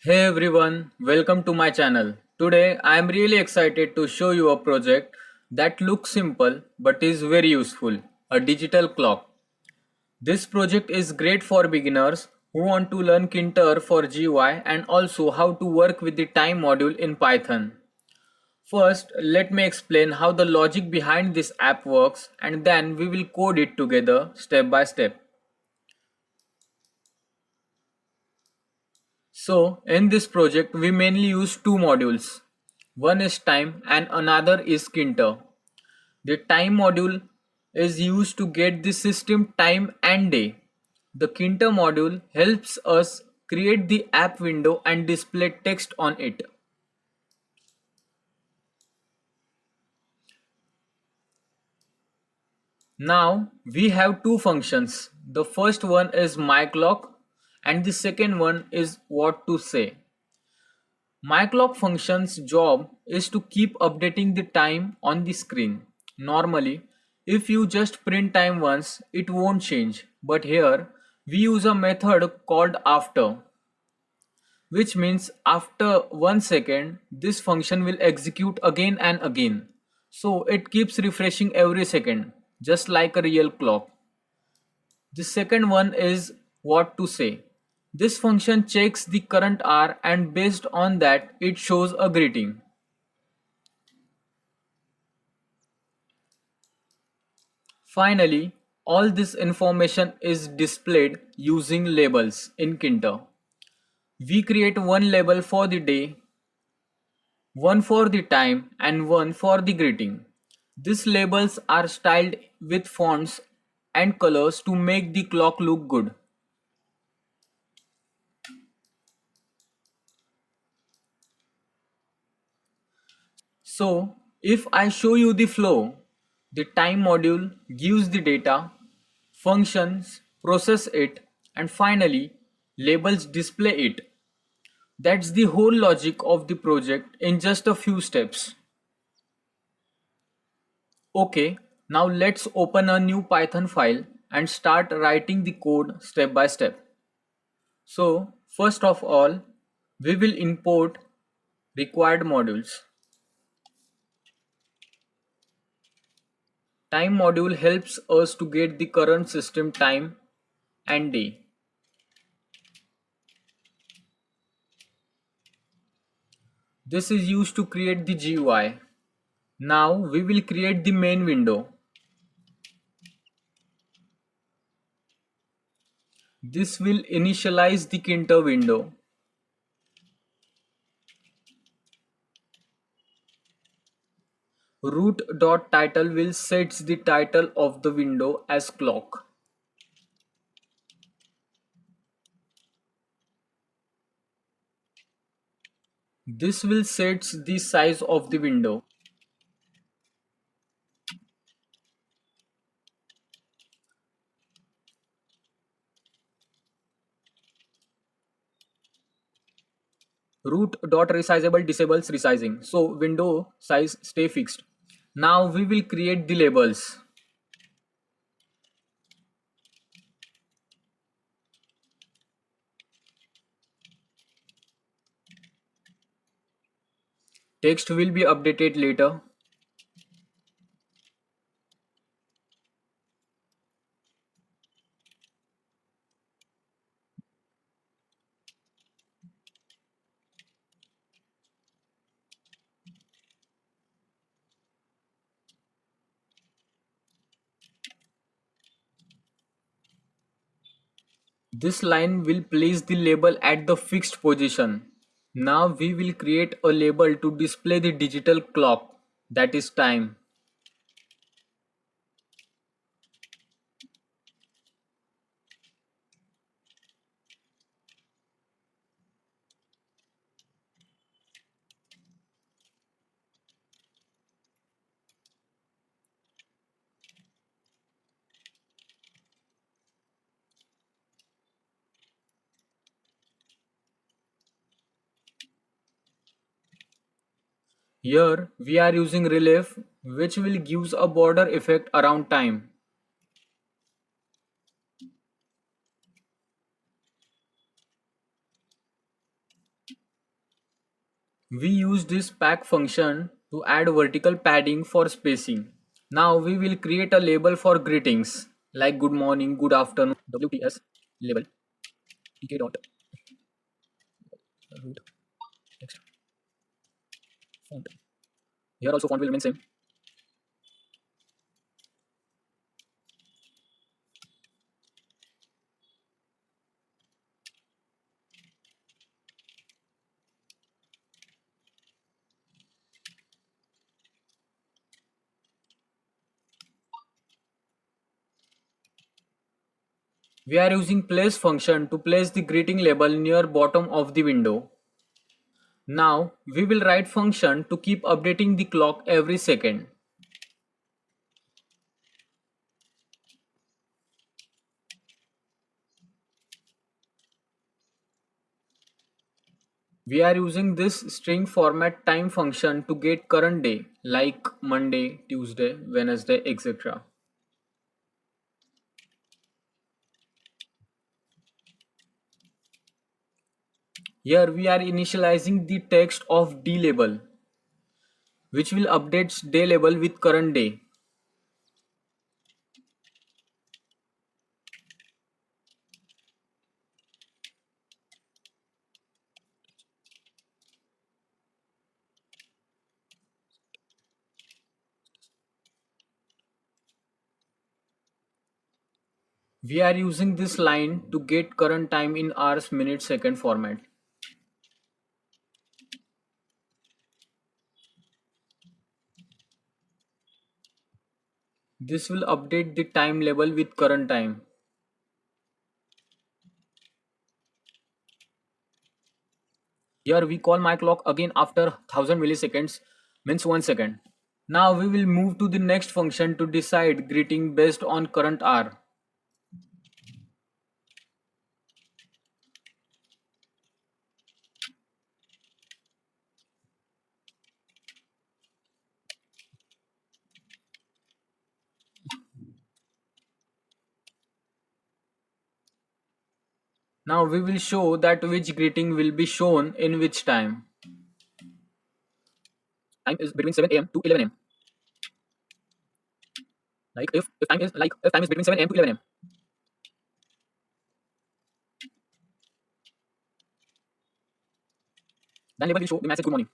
Hey everyone, welcome to my channel. Today I am really excited to show you a project that looks simple but is very useful, a digital clock. This project is great for beginners who want to learn Tkinter for GUI and also how to work with the time module in Python. First, let me explain how the logic behind this app works and then we will code it together step by step. So, in this project, we mainly use two modules. One is time and another is Tkinter. The time module is used to get the system time and day. The Tkinter module helps us create the app window and display text on it. Now we have two functions. The first one is myClock and the second one is what to say. MyClock function's job is to keep updating the time on the screen. Normally, if you just print time once, it won't change. But here, we use a method called after, which means after 1 second, this function will execute again and again. So it keeps refreshing every second, just like a real clock. The second one is what to say. This function checks the current hour and based on that it shows a greeting. Finally, all this information is displayed using labels in Tkinter. We create one label for the day, one for the time and one for the greeting. These labels are styled with fonts and colors to make the clock look good. So, if I show you the flow, the time module gives the data, functions process it, and finally, labels display it. That's the whole logic of the project in just a few steps. Okay, now let's open a new Python file and start writing the code step by step. So, first of all, we will import required modules. Time module helps us to get the current system time and day. This is used to create the GUI. Now we will create the main window. This will initialize the Tkinter window. Root.title will sets the title of the window as clock. This will sets the size of the window. Root.resizable disables resizing, so window size stay fixed. Now we will create the labels. Text will be updated later. This line will place the label at the fixed position. Now we will create a label to display the digital clock, that is time. Here we are using relief, which will gives a border effect around time. We use this pack function to add vertical padding for spacing. Now we will create a label for greetings like good morning, good afternoon, WTS label tk dot root text font. Here also font will remain same. We are using place function to place the greeting label near bottom of the window. Now we will write function to keep updating the clock every second. We are using this string format time function to get current day like Monday, Tuesday, Wednesday, etc. Here we are initializing the text of D label, which will update day label with current day. We are using this line to get current time in hours, minute, second format. This will update the time label with current time. Here we call my clock again after 1000 milliseconds means 1 second. Now we will move to the next function to decide greeting based on current hour. Now we will show that which greeting will be shown in which time. Time is between 7 a.m. to 11 a.m. Like if time is between 7 a.m. to 11 a.m. Then label will show the message good morning.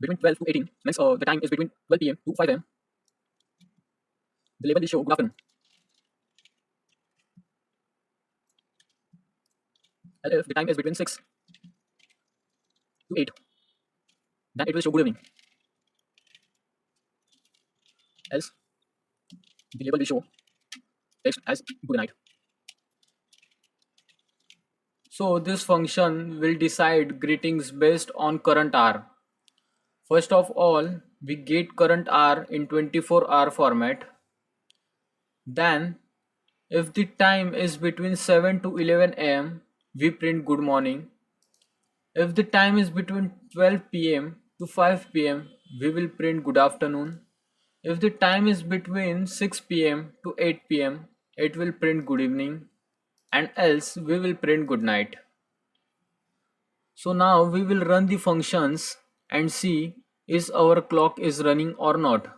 Between 12 to 18 means the time is between 12 p.m. to 5 a.m. The label will show good afternoon. And if the time is between 6 to 8, then it will show good evening. Else the label will show text as good night. So this function will decide greetings based on current hour. First of all, we get current hour in 24-hour format. Then, if the time is between 7 to 11 am, we print good morning. If the time is between 12 pm to 5 pm, we will print good afternoon. If the time is between 6 pm to 8 pm, it will print good evening, and else we will print good night. So now we will run the functions and see is our clock is running or not.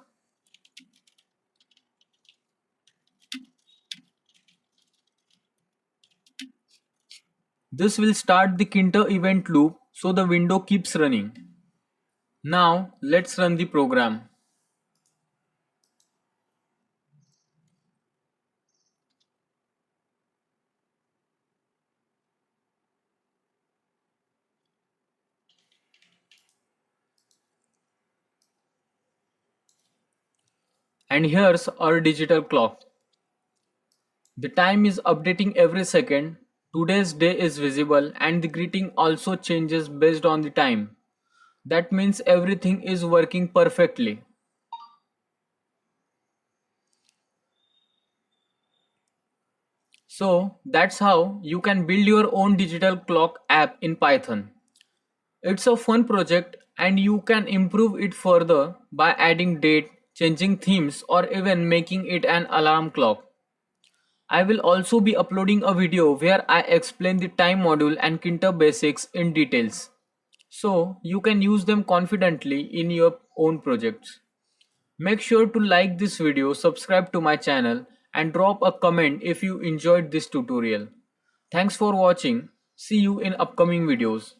This will start the Tkinter event loop so the window keeps running. Now let's run the program. And here's our digital clock. The time is updating every second. Today's day is visible and the greeting also changes based on the time. That means everything is working perfectly. So that's how you can build your own digital clock app in Python. It's a fun project and you can improve it further by adding date, changing themes, or even making it an alarm clock. I will also be uploading a video where I explain the time module and Tkinter basics in details, so you can use them confidently in your own projects. Make sure to like this video, subscribe to my channel, and drop a comment if you enjoyed this tutorial. Thanks for watching. See you in upcoming videos.